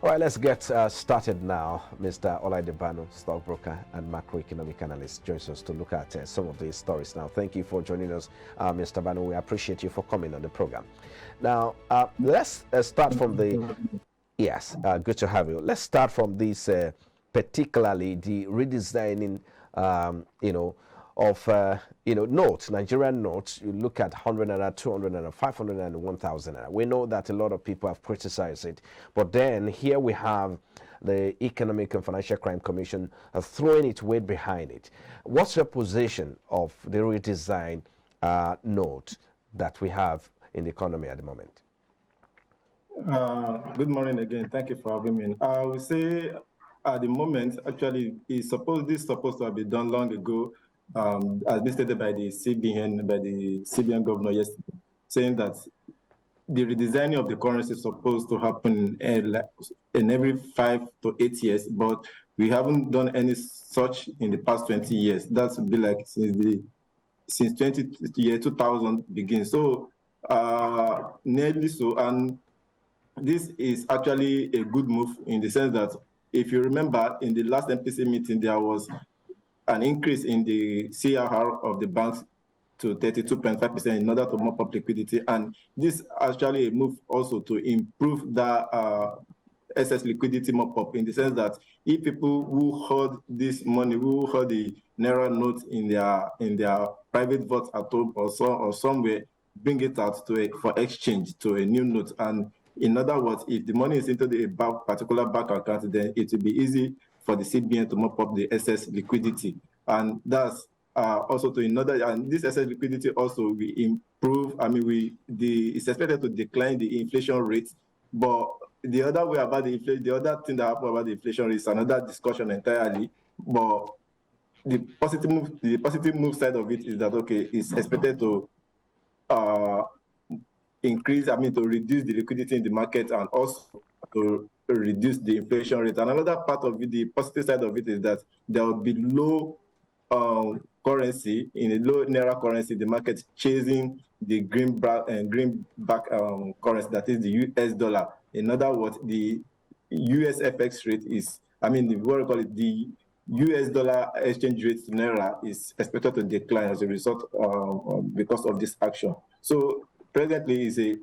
All right, let's get started now. Mr. Olaidebanu, stockbroker and macroeconomic analyst, joins us to look at some of these stories now. Thank you for joining us, Mr. Banu. We appreciate you for coming on the program. Now, let's start from the. Yes, good to have you. Let's start from this, particularly the redesigning, of notes, Nigerian notes. You look at 100 naira, 200 naira, 500 and 1,000 naira. We know that a lot of people have criticized it, but then here we have the Economic and Financial Crime Commission throwing its weight behind it. What's your position of the redesign note that we have in the economy at the moment? Good morning again. Thank you for having me. I would say at the moment, actually, this is supposed to have been done long ago, as been stated by the CBN governor yesterday, saying that the redesigning of the currency is supposed to happen in every 5 to 8 years, but we haven't done any such in the past 20 years. That would be like since 2000 begins. So nearly so, and this is actually a good move in the sense that if you remember in the last MPC meeting, there was an increase in the CRR of the banks to 32.5% in order to mop up liquidity. And this actually a move also to improve the excess liquidity mop up in the sense that if people who hold this money, who hold the Naira notes in their private vault at home or somewhere, bring it out for exchange to a new note. And in other words, if the money is into the particular bank account, then it will be easy for the CBN to mop up the excess liquidity. And that's also to another, and this excess liquidity also will improve. I mean, it's expected to decline the inflation rate, but the other way about the other thing that happened about the inflation rate is another discussion entirely. But the positive move side of it is that it's expected to to reduce the liquidity in the market and also to reduce the inflation rate. And another part of it, the positive side of it, is that there will be low currency, in a low Naira currency, the market chasing the greenback currency, that is the US dollar. In other words, the US FX rate is, the US dollar exchange rate to Naira is expected to decline as a result because of this action. So presently is a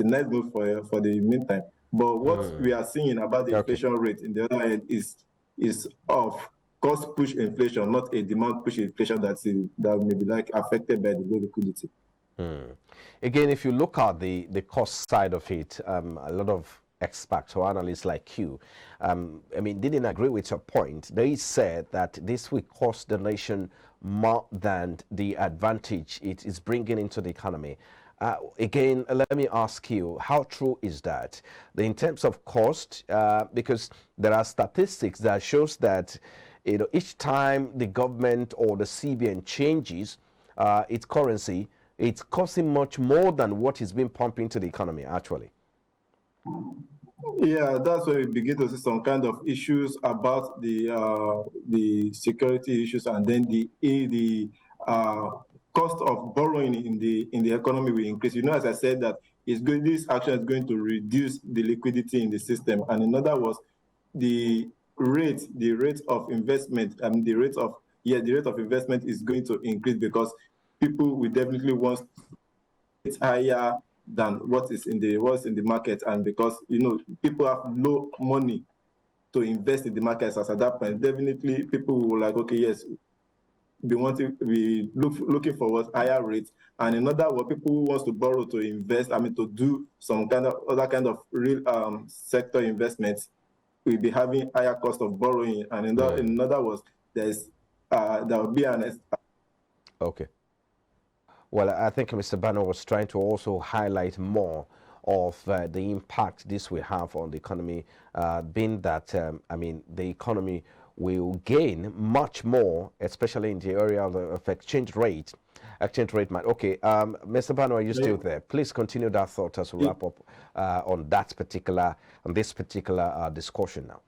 nice move for the meantime. But what we are seeing about the inflation rate in the other end is of cost push inflation, not a demand push inflation that may be affected by the low liquidity. Again, if you look at the cost side of it, a lot of experts or analysts like you, didn't agree with your point. They said that this will cost the nation more than the advantage it is bringing into the economy. Again, let me ask you, how true is that? In terms of cost, because there are statistics that shows that each time the government or the CBN changes its currency, it's costing much more than what is being pumped into the economy, actually. Yeah, that's where we begin to see some kind of issues about the security issues, and then the cost of borrowing in the economy will increase. As I said, that this action is going to reduce the liquidity in the system, and in other words, the rate of investment and the rate of investment is going to increase because people will definitely want it higher than what's in the market, and because people have no money to invest in the markets as at that point, definitely people will be looking for higher rates. And in other words, people who wants to borrow to invest, to do some other kind of real sector investments, will be having higher cost of borrowing. And in other words, there will be an okay. Well, I think Mr. Banner was trying to also highlight more of the impact this will have on the economy, being that, the economy will gain much more, especially in the area of exchange rate. Okay, Mr. Banner, are you still there? Please continue that thought as we wrap up on this particular discussion now.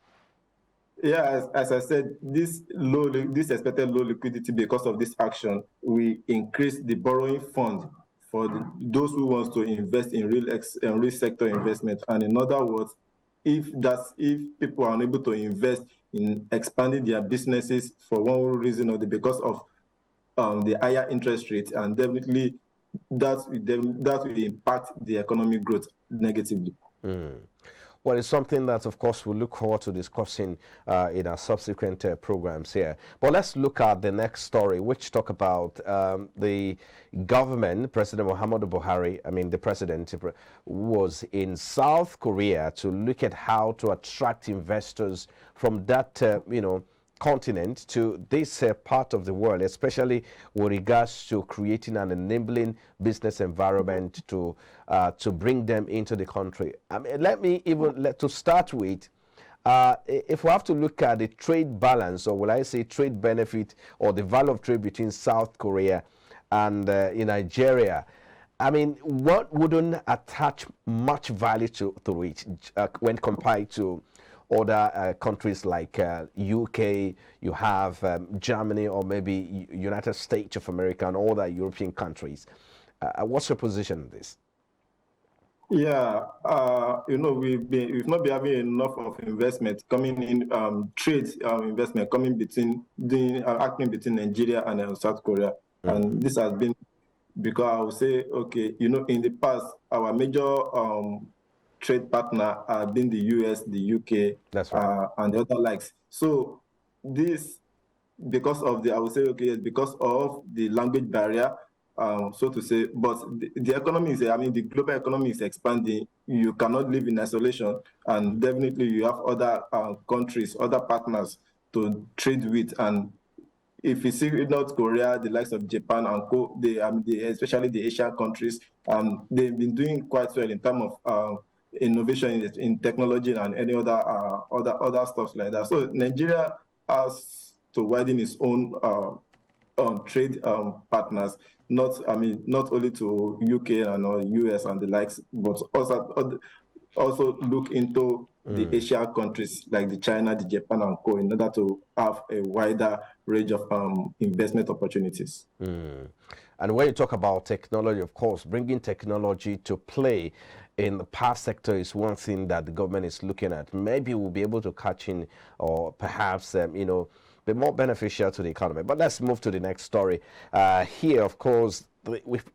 Yeah, as I said, this expected low liquidity because of this action will increase the borrowing fund for those who want to invest in real sector investment. And in other words, if people are unable to invest in expanding their businesses for one reason or the because of the higher interest rate, and definitely that will impact the economic growth negatively. Well, it's something that, of course, we'll look forward to discussing in our subsequent programs here. But let's look at the next story, which talk about the government, President Muhammadu Buhari, the president was in South Korea to look at how to attract investors from that, continent to this part of the world, especially with regards to creating an enabling business environment to bring them into the country. To start with, if we have to look at the trade balance, or will I say trade benefit, or the value of trade between South Korea and in Nigeria, what wouldn't attach much value to it when compared to other countries like UK, you have Germany, or maybe United States of America and other European countries. What's your position on this? Yeah, we've not been having enough of investment coming in, trade investment coming acting between Nigeria and South Korea, and this has been because I would say, okay, in the past our major trade partner have been the US, the UK, that's right, and the other likes. So this, because of the, I would say, okay, yes, because of the language barrier, so to say, but the economy is, the global economy is expanding. You cannot live in isolation, and definitely you have other countries, other partners to trade with. And if you see North Korea, the likes of Japan and co, especially the Asian countries, they've been doing quite well in terms of innovation in technology and any other stuff like that. So Nigeria has to widen its own trade partners, not only to UK and US and the likes, but also look into the Asian countries like the China, the Japan and co, in order to have a wider range of investment opportunities. And when you talk about technology, of course, bringing technology to play in the power sector is one thing that the government is looking at. Maybe we'll be able to catch in, or perhaps, be more beneficial to the economy. But let's move to the next story. Here, of course,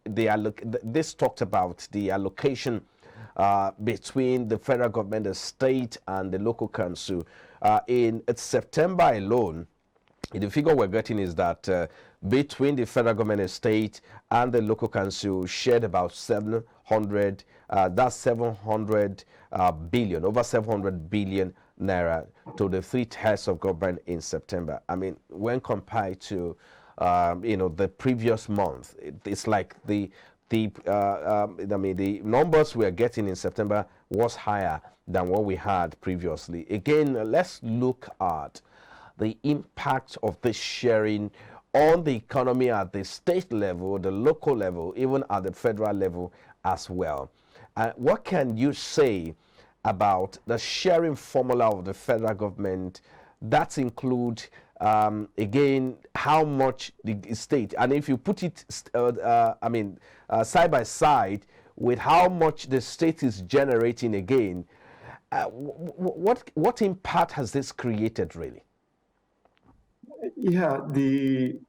this talked about the allocation between the federal government, the state, and the local council. In September alone, the figure we're getting is that between the federal government, the state, and the local council shared about 700, that's 700 billion, over 700 billion naira to the three tiers of government in September. When compared to the previous month, it's like the numbers we are getting in September was higher than what we had previously. Again, let's look at the impact of this sharing on the economy at the state level, the local level, even at the federal level as well. What can you say about the sharing formula of the federal government? That include again, how much the state, and if you put it side by side with how much the state is generating again, what impact has this created really? Yeah, the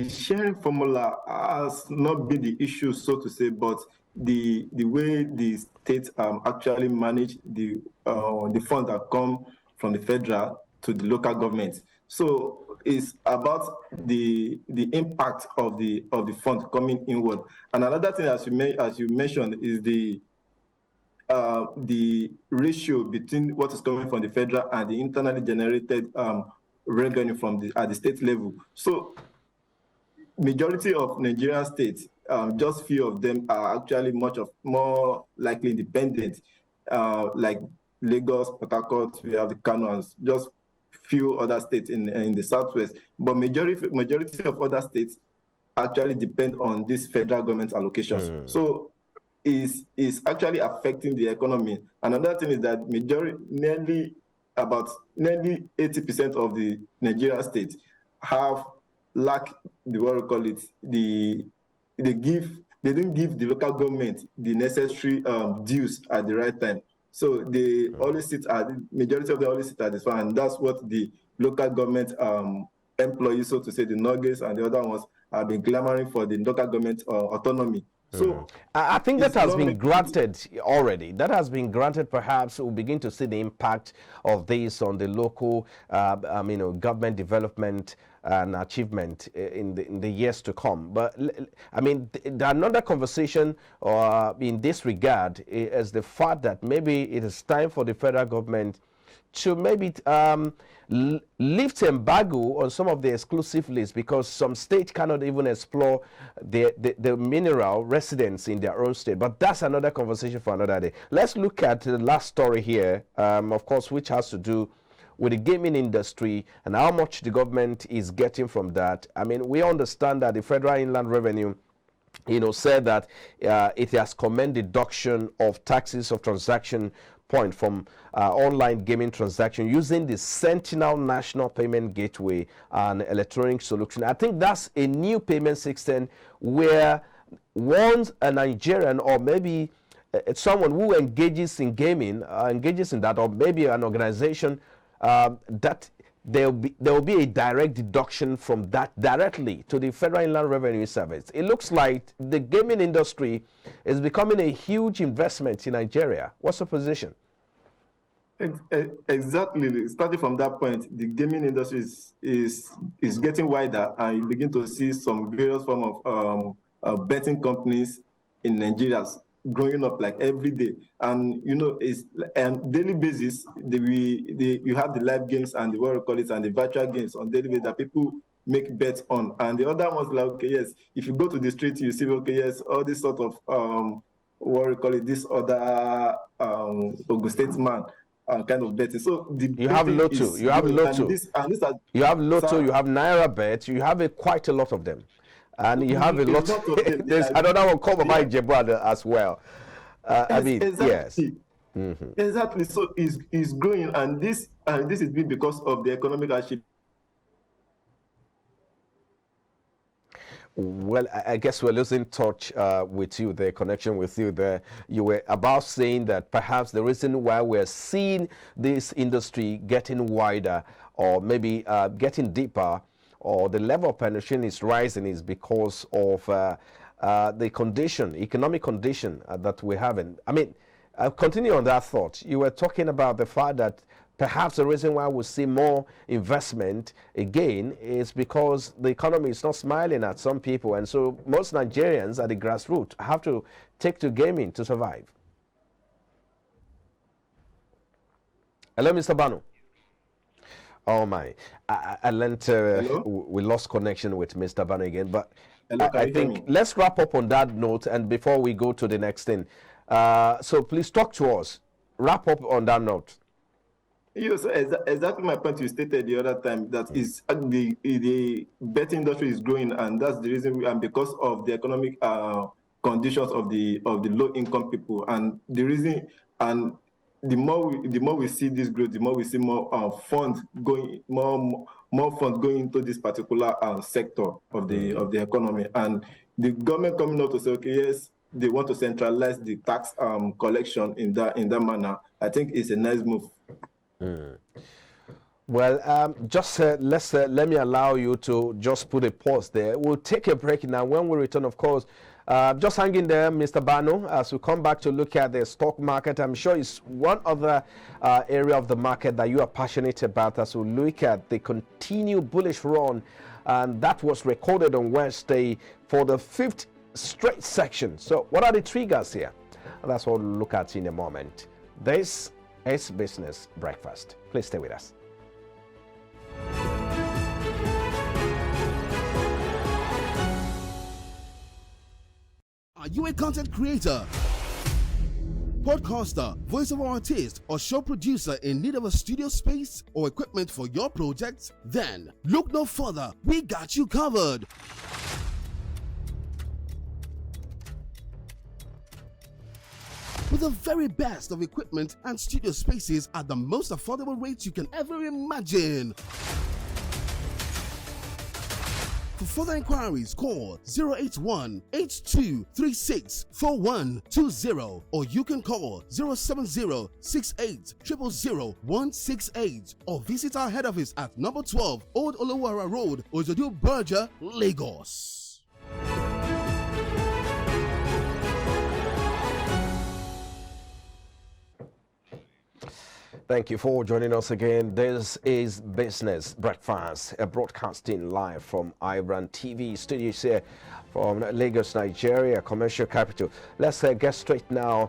sharing formula has not been the issue, so to say, but the way the states actually manage the funds that come from the federal to the local government. So it's about the impact of the fund coming inward. And another thing, as you mentioned, is the ratio between what is coming from the federal and the internally generated revenue from at the state level. So majority of Nigerian states, just few of them are actually more likely independent, like Lagos, Port Harcourt, we have the Kano, just few other states in the southwest. But majority of other states actually depend on this federal government allocations. So is actually affecting the economy. Another thing is that nearly 80% of the Nigerian states lack the, what we call it, they didn't give the local government the necessary dues at the right time. So they always sit at, the majority of them always sit at this one, and that's what the local government employees, so to say, the Nuggets and the other ones, have been clamoring for, the local government autonomy. So I think that has been granted already. That has been granted. Perhaps we'll begin to see the impact of this on the local, government development and achievement in the years to come. But I mean, another conversation in this regard is the fact that maybe it is time for the federal government to maybe lift embargo on some of the exclusive lists, because some states cannot even explore the mineral residents in their own state. But that's another conversation for another day. Let's look at the last story here, of course, which has to do with the gaming industry and how much the government is getting from that. I mean, we understand that the Federal Inland Revenue said that it has commended deduction of taxes of transaction point from online gaming transaction using the Sentinel National Payment Gateway and electronic solution. I think that's a new payment system where once a Nigerian or maybe someone who engages in gaming, engages in that, or maybe an organization, that there will be a direct deduction from that directly to the Federal Inland Revenue Service. It looks like the gaming industry is becoming a huge investment in Nigeria. What's the position? Exactly. Starting from that point, the gaming industry is getting wider, and you begin to see some various form of betting companies in Nigeria growing up like every day. And it's daily basis. You have the live games and the, what we call it, and the virtual games on daily basis that people make bets on. And the other ones, like, okay, yes, if you go to the street, you see, okay, yes, all this sort of what we call it, this other Ogun State man kind of betting. So you have Lotto, you have Lotto, you have Lotto, you have Naira bet, you have quite a lot of them. And you have a lot of them. There's another one called Mama Jebu as well. I mean, exactly. Yes. Exactly. So it's growing, and this is big because of the economic hardship. Well, I guess we're losing touch with you, the connection with you there. You were about saying that perhaps the reason why we're seeing this industry getting wider or maybe getting deeper, or the level of penetration is rising, is because of the condition, economic condition that we're having. I mean, I'll continue on that thought. You were talking about the fact that perhaps the reason why we see more investment again is because the economy is not smiling at some people. And so most Nigerians at the grassroots have to take to gaming to survive. Hello, Mr. Banu. Oh my, I learned we lost connection with Mr. Banu again, but hello, I think let's wrap up on that note, and before we go to the next thing, so please talk to us. Wrap up on that note. Yes, exactly my point you stated the other time, that is the betting industry is growing, and that's the reason, and because of the economic conditions of the low income people, and the reason, and the more we see this growth, the more we see more funds going, more funds going into this particular sector of the economy, and the government coming out to say, okay, yes, they want to centralize the tax collection in that manner. I think it's a nice move. Well, just let me allow you to just put a pause there. We'll take a break now. When we return, of course, just hang in there, Mr. Banu, as we come back to look at the stock market. I'm sure it's one other area of the market that you are passionate about, as we look at the continued bullish run, and that was recorded on Wednesday for the 5th straight section. So what are the triggers here? That's what we'll look at in a moment. This is Business Breakfast. Please stay with us. Are you a content creator, podcaster, voiceover artist, or show producer in need of a studio space or equipment for your projects? Then look no further. We got you covered. With the very best of equipment and studio spaces at the most affordable rates you can ever imagine. For further inquiries, call 081-8236-4120 or you can call 070-68-000-168 or visit our head office at number 12 Old Olowara Road, Ojodu Berger, Lagos. Thank you for joining us again. This is Business Breakfast, broadcasting live from iBrandTV studios here from Lagos, Nigeria, commercial capital. Let's get straight now.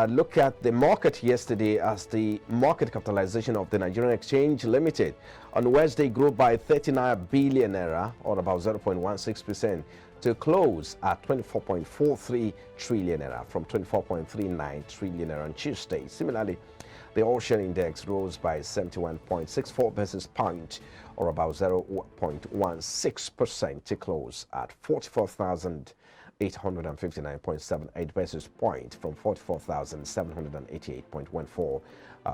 Look at the market yesterday as the market capitalization of the Nigerian Exchange Limited on Wednesday grew by 39 billion naira, or about 0.16%, to close at 24.43 trillion naira from 24.39 trillion naira on Tuesday. Similarly, the All-Share Index rose by 71.64 basis points, or about 0.16%, to close at 44,859.78 basis points from 44,788.14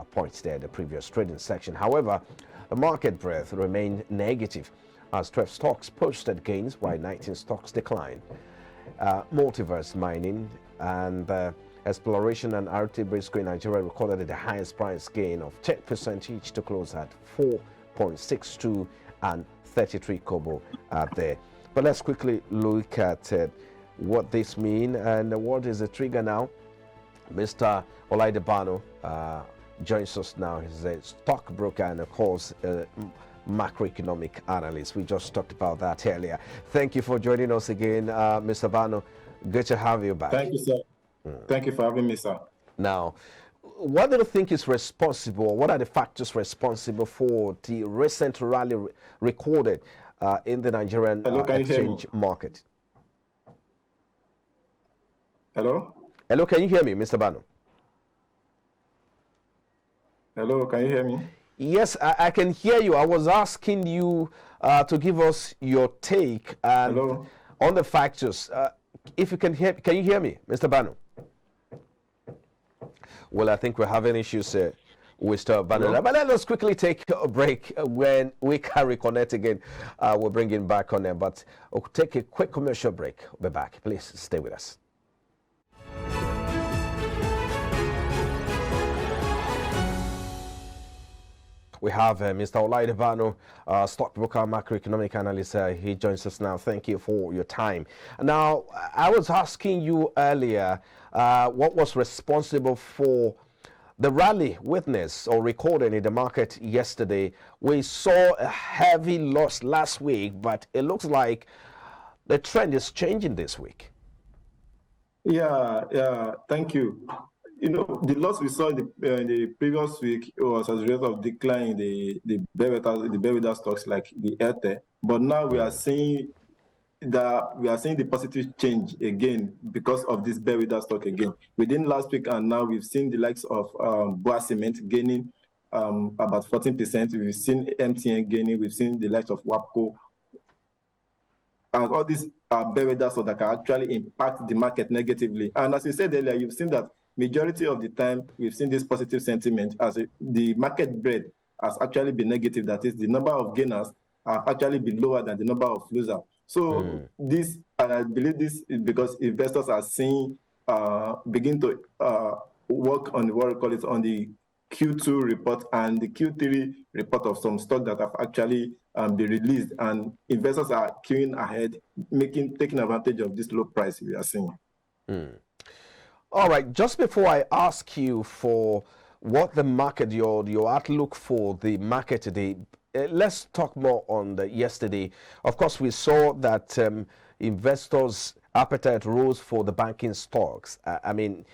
points there in the previous trading section. However, the market breadth remained negative as 12 stocks posted gains while 19 stocks declined. Multiverse Mining and Exploration and RT Briscoe in Nigeria recorded the highest price gain of 10% each to close at 4.62 and 33 kobo there. But let's quickly look at what this means and what is the trigger now. Mr. Olaidebano joins us now. He's a stockbroker and, of course, macroeconomic analyst. We just talked about that earlier. Thank you for joining us again, Mr. Bano. Good to have you back. Thank you, sir. Thank you for having me, sir. Now, what do you think is responsible? What are the factors responsible for the recent rally recorded in the Nigerian exchange market? Hello? Hello, can you hear me, Mr. Bano? Hello, can you hear me? Yes, I can hear you. I was asking you to give us your take on the factors. If you can hear you hear me, Mr. Bano? Well, I think we're having issues with Bano. But let us quickly take a break. When we can reconnect again, we'll bring him back on there. But we'll take a quick commercial break. We'll be back. Please stay with us. We have Mr. Olaidebano, stockbroker, macroeconomic analyst. He joins us now. Thank you for your time. Now, I was asking you earlier what was responsible for the rally witnessed or recorded in the market yesterday. We saw a heavy loss last week, but it looks like the trend is changing this week. Yeah, thank you. You know, the loss we saw in the previous week was as a result of decline in the bellwether stocks like the Airtel. But now we are seeing the positive change again because of this bellwether stock again. Within last week and now we've seen the likes of Boa Cement gaining about 14%. We've seen MTN gaining. We've seen the likes of WAPCO. And all these bellwether stocks that can actually impact the market negatively. And as you said earlier, you've seen that majority of the time, we've seen this positive sentiment as the market breadth has actually been negative. That is, the number of gainers have actually been lower than the number of losers. So this, and I believe this is because investors are seeing, begin to work on what we call it on the Q2 report and the Q3 report of some stock that have actually been released, and investors are queuing ahead, taking advantage of this low price we are seeing. All right, just before I ask you for what the market, your outlook for the market today, let's talk more on the yesterday. Of course, we saw that investors' appetite rose for the banking stocks. I mean,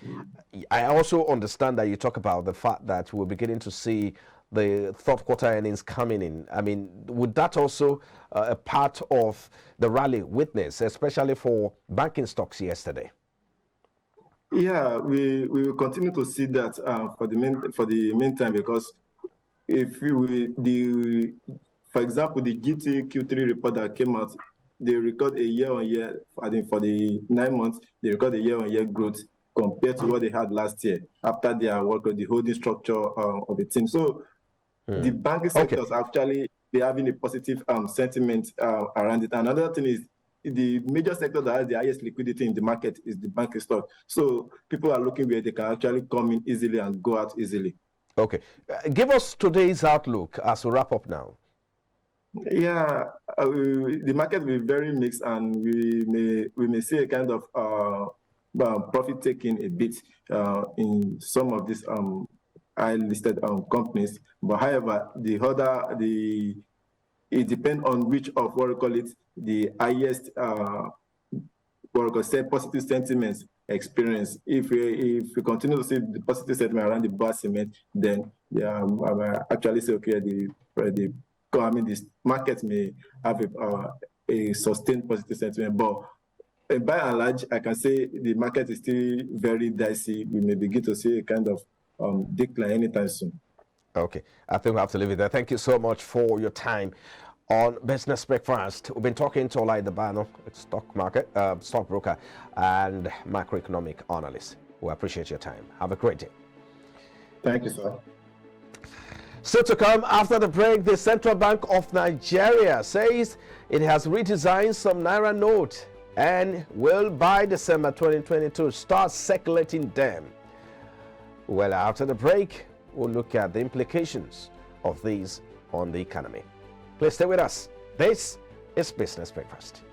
I also understand that you talk about the fact that we're beginning to see the third quarter earnings coming in. I mean, would that also a part of the rally witness, especially for banking stocks yesterday? Yeah, we will continue to see that for the meantime, because if for example, the GT Q3 report that came out, they record a year-on-year. I think for the 9 months, they record a year-on-year growth compared to what they had last year after their work on the holding structure of the team. So the banking sector is actually be having a positive sentiment around it. Another thing is the major sector that has the highest liquidity in the market is the banking stock. So people are looking where they can actually come in easily and go out easily. Okay. Give us today's outlook as we wrap up now. Yeah, the market will be very mixed, and we may see a kind of profit taking a bit in some of these high listed companies. But however, it depends on which of what we call it the highest what we call say positive sentiments experience. If we continue to see the positive sentiment around the bar cement, then I actually say okay, this market may have a sustained positive sentiment, but by and large, I can say the market is still very dicey. We may begin to see a kind of decline anytime soon. Okay, I think we have to leave it there. Thank you so much for your time on Business Breakfast. We've been talking to Olai Dabano, stock market, stockbroker, and macroeconomic analyst. We appreciate your time. Have a great day. Thank you, sir. Still to come after the break, the Central Bank of Nigeria says it has redesigned some Naira note and will by December 2022 start circulating them. Well, after the break, we'll look at the implications of these on the economy. Please stay with us. This is Business Breakfast.